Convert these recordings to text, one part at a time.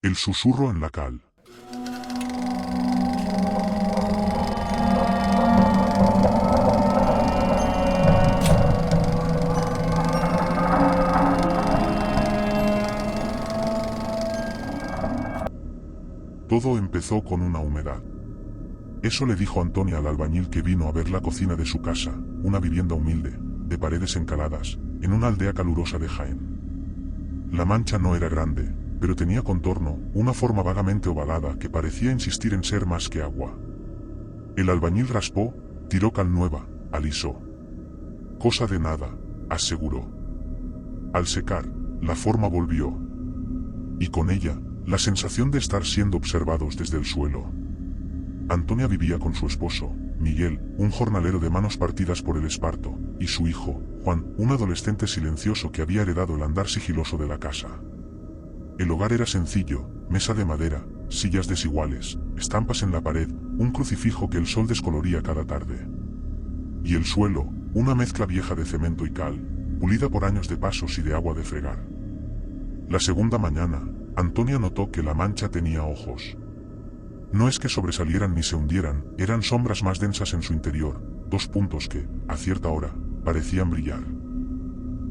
El susurro en la cal. Todo empezó con una humedad. Eso le dijo Antonia al albañil que vino a ver la cocina de su casa, una vivienda humilde, de paredes encaladas, en una aldea calurosa de Jaén. La mancha no era grande, pero tenía contorno, una forma vagamente ovalada que parecía insistir en ser más que agua. El albañil raspó, tiró cal nueva, alisó. Cosa de nada, aseguró. Al secar, la forma volvió. Y con ella, la sensación de estar siendo observados desde el suelo. Antonia vivía con su esposo, Miguel, un jornalero de manos partidas por el esparto, y su hijo, Juan, un adolescente silencioso que había heredado el andar sigiloso de la casa. El hogar era sencillo, mesa de madera, sillas desiguales, estampas en la pared, un crucifijo que el sol descoloría cada tarde. Y el suelo, una mezcla vieja de cemento y cal, pulida por años de pasos y de agua de fregar. La segunda mañana, Antonia notó que la mancha tenía ojos. No es que sobresalieran ni se hundieran, eran sombras más densas en su interior, dos puntos que, a cierta hora, parecían brillar.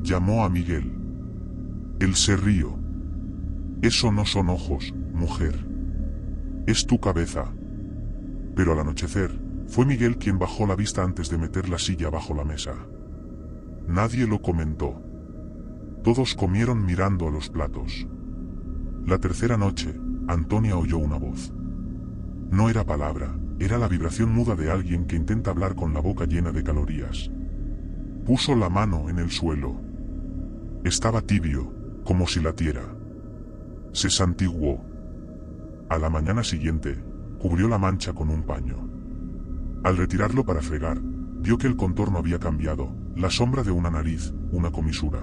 Llamó a Miguel. Él se rió. Eso no son ojos, mujer. Es tu cabeza. Pero al anochecer, fue Miguel quien bajó la vista antes de meter la silla bajo la mesa. Nadie lo comentó. Todos comieron mirando a los platos. La tercera noche, Antonia oyó una voz. No era palabra, era la vibración muda de alguien que intenta hablar con la boca llena de calorías. Puso la mano en el suelo. Estaba tibio, como si latiera. Se santiguó. A la mañana siguiente, cubrió la mancha con un paño. Al retirarlo para fregar, vio que el contorno había cambiado, la sombra de una nariz, una comisura.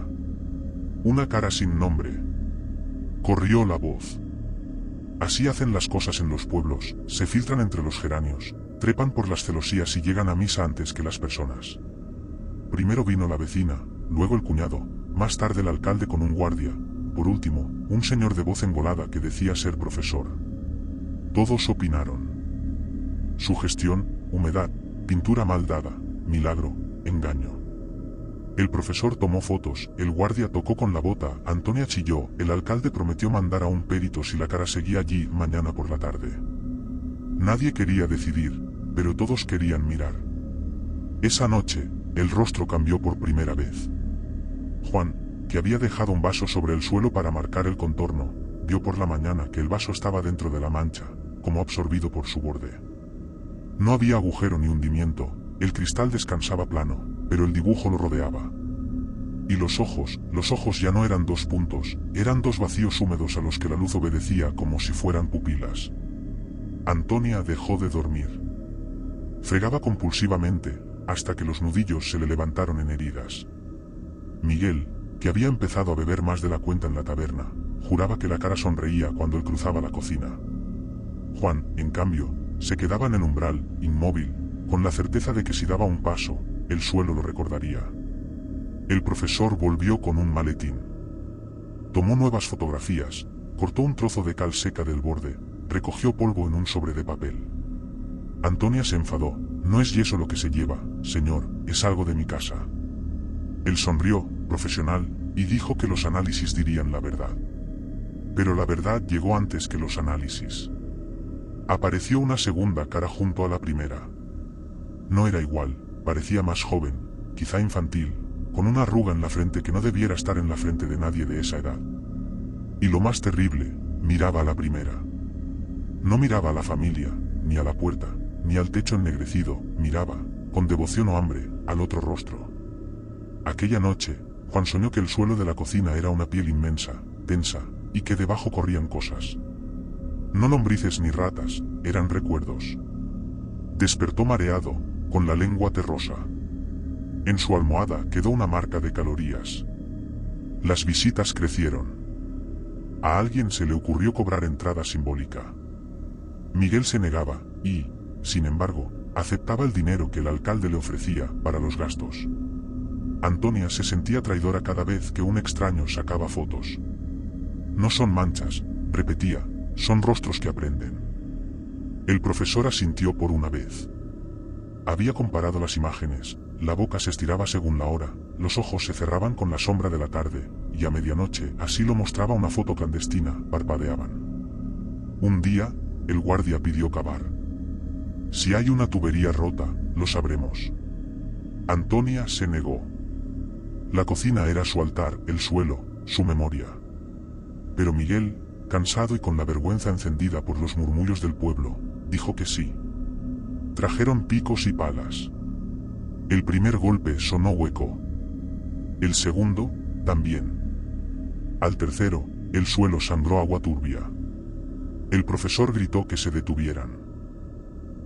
Una cara sin nombre. Corrió la voz. Así hacen las cosas en los pueblos, se filtran entre los geranios, trepan por las celosías y llegan a misa antes que las personas. Primero vino la vecina, luego el cuñado, más tarde el alcalde con un guardia, por último, un señor de voz engolada que decía ser profesor. Todos opinaron. Sugestión, humedad, pintura mal dada, milagro, engaño. El profesor tomó fotos, el guardia tocó con la bota, Antonia chilló, el alcalde prometió mandar a un perito si la cara seguía allí mañana por la tarde. Nadie quería decidir, pero todos querían mirar. Esa noche, el rostro cambió por primera vez. Juan, que había dejado un vaso sobre el suelo para marcar el contorno, vio por la mañana que el vaso estaba dentro de la mancha, como absorbido por su borde. No había agujero ni hundimiento, el cristal descansaba plano, pero el dibujo lo rodeaba. Y los ojos ya no eran dos puntos, eran dos vacíos húmedos a los que la luz obedecía como si fueran pupilas. Antonia dejó de dormir. Fregaba compulsivamente, hasta que los nudillos se le levantaron en heridas. Miguel, que había empezado a beber más de la cuenta en la taberna, juraba que la cara sonreía cuando él cruzaba la cocina. Juan, en cambio, se quedaba en el umbral, inmóvil, con la certeza de que si daba un paso, el suelo lo recordaría. El profesor volvió con un maletín. Tomó nuevas fotografías, cortó un trozo de cal seca del borde, recogió polvo en un sobre de papel. Antonia se enfadó. No es yeso lo que se lleva, señor, es algo de mi casa. Él sonrió, profesional, y dijo que los análisis dirían la verdad. Pero la verdad llegó antes que los análisis. Apareció una segunda cara junto a la primera. No era igual, parecía más joven, quizá infantil, con una arruga en la frente que no debiera estar en la frente de nadie de esa edad. Y lo más terrible, miraba a la primera. No miraba a la familia, ni a la puerta, ni al techo ennegrecido, miraba, con devoción o hambre, al otro rostro. Aquella noche, Juan soñó que el suelo de la cocina era una piel inmensa, tensa, y que debajo corrían cosas. No lombrices ni ratas, eran recuerdos. Despertó mareado, con la lengua terrosa. En su almohada quedó una marca de calorías. Las visitas crecieron. A alguien se le ocurrió cobrar entrada simbólica. Miguel se negaba, y, sin embargo, aceptaba el dinero que el alcalde le ofrecía para los gastos. Antonia se sentía traidora cada vez que un extraño sacaba fotos. No son manchas, repetía, son rostros que aprenden. El profesor asintió por una vez. Había comparado las imágenes, la boca se estiraba según la hora, los ojos se cerraban con la sombra de la tarde, y a medianoche, así lo mostraba una foto clandestina, parpadeaban. Un día, el guardia pidió cavar. Si hay una tubería rota, lo sabremos. Antonia se negó. La cocina era su altar, el suelo, su memoria. Pero Miguel, cansado y con la vergüenza encendida por los murmullos del pueblo, dijo que sí. Trajeron picos y palas. El primer golpe sonó hueco. El segundo, también. Al tercero, el suelo sangró agua turbia. El profesor gritó que se detuvieran.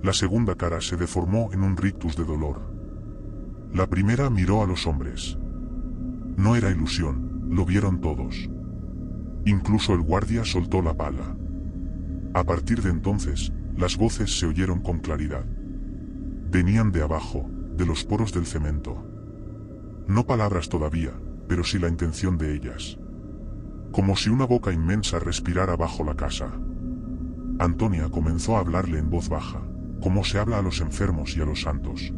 La segunda cara se deformó en un rictus de dolor. La primera miró a los hombres. No era ilusión, lo vieron todos. Incluso el guardia soltó la pala. A partir de entonces, las voces se oyeron con claridad. Venían de abajo, de los poros del cemento. No palabras todavía, pero sí la intención de ellas. Como si una boca inmensa respirara bajo la casa. Antonia comenzó a hablarle en voz baja, como se habla a los enfermos y a los santos.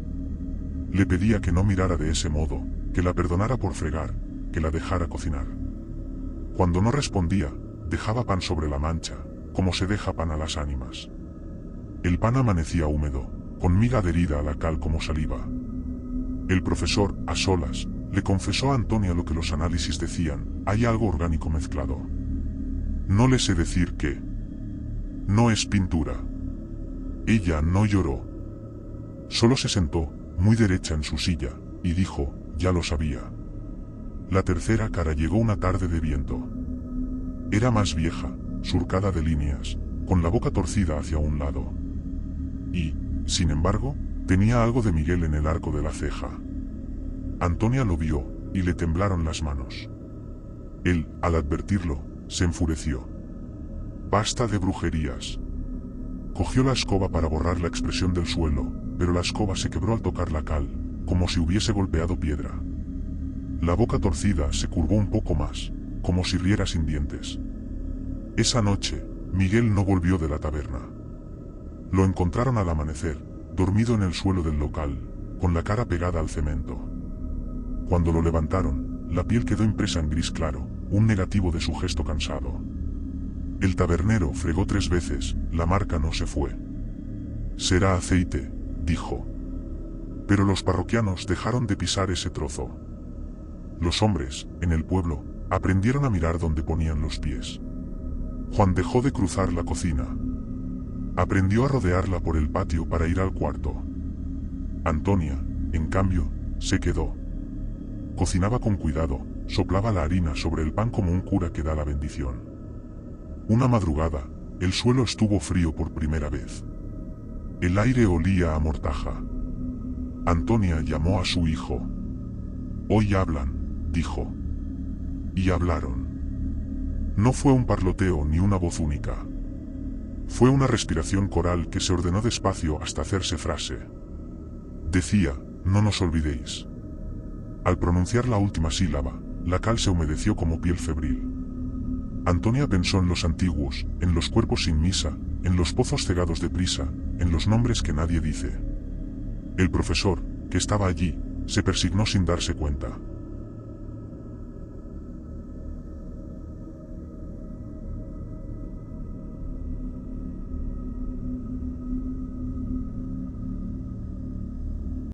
Le pedía que no mirara de ese modo, que la perdonara por fregar, que la dejara cocinar. Cuando no respondía, dejaba pan sobre la mancha, como se deja pan a las ánimas. El pan amanecía húmedo, con miga adherida a la cal como saliva. El profesor, a solas, le confesó a Antonia lo que los análisis decían: hay algo orgánico mezclado. No le sé decir qué. No es pintura. Ella no lloró. Solo se sentó, muy derecha en su silla, y dijo: ya lo sabía. La tercera cara llegó una tarde de viento. Era más vieja, surcada de líneas, con la boca torcida hacia un lado. Y, sin embargo, tenía algo de Miguel en el arco de la ceja. Antonia lo vio, y le temblaron las manos. Él, al advertirlo, se enfureció. Basta de brujerías. Cogió la escoba para borrar la expresión del suelo, pero la escoba se quebró al tocar la cal, como si hubiese golpeado piedra. La boca torcida se curvó un poco más, como si riera sin dientes. Esa noche, Miguel no volvió de la taberna. Lo encontraron al amanecer, dormido en el suelo del local, con la cara pegada al cemento. Cuando lo levantaron, la piel quedó impresa en gris claro, un negativo de su gesto cansado. El tabernero fregó 3 veces, la marca no se fue. Será aceite, dijo. Pero los parroquianos dejaron de pisar ese trozo. Los hombres, en el pueblo, aprendieron a mirar donde ponían los pies. Juan dejó de cruzar la cocina. Aprendió a rodearla por el patio para ir al cuarto. Antonia, en cambio, se quedó. Cocinaba con cuidado, soplaba la harina sobre el pan como un cura que da la bendición. Una madrugada, el suelo estuvo frío por primera vez. El aire olía a mortaja. Antonia llamó a su hijo. Hoy hablan, dijo. Y hablaron. No fue un parloteo ni una voz única. Fue una respiración coral que se ordenó despacio hasta hacerse frase. Decía: no nos olvidéis. Al pronunciar la última sílaba, la cal se humedeció como piel febril. Antonia pensó en los antiguos, en los cuerpos sin misa, en los pozos cegados de prisa, en los nombres que nadie dice. El profesor, que estaba allí, se persignó sin darse cuenta.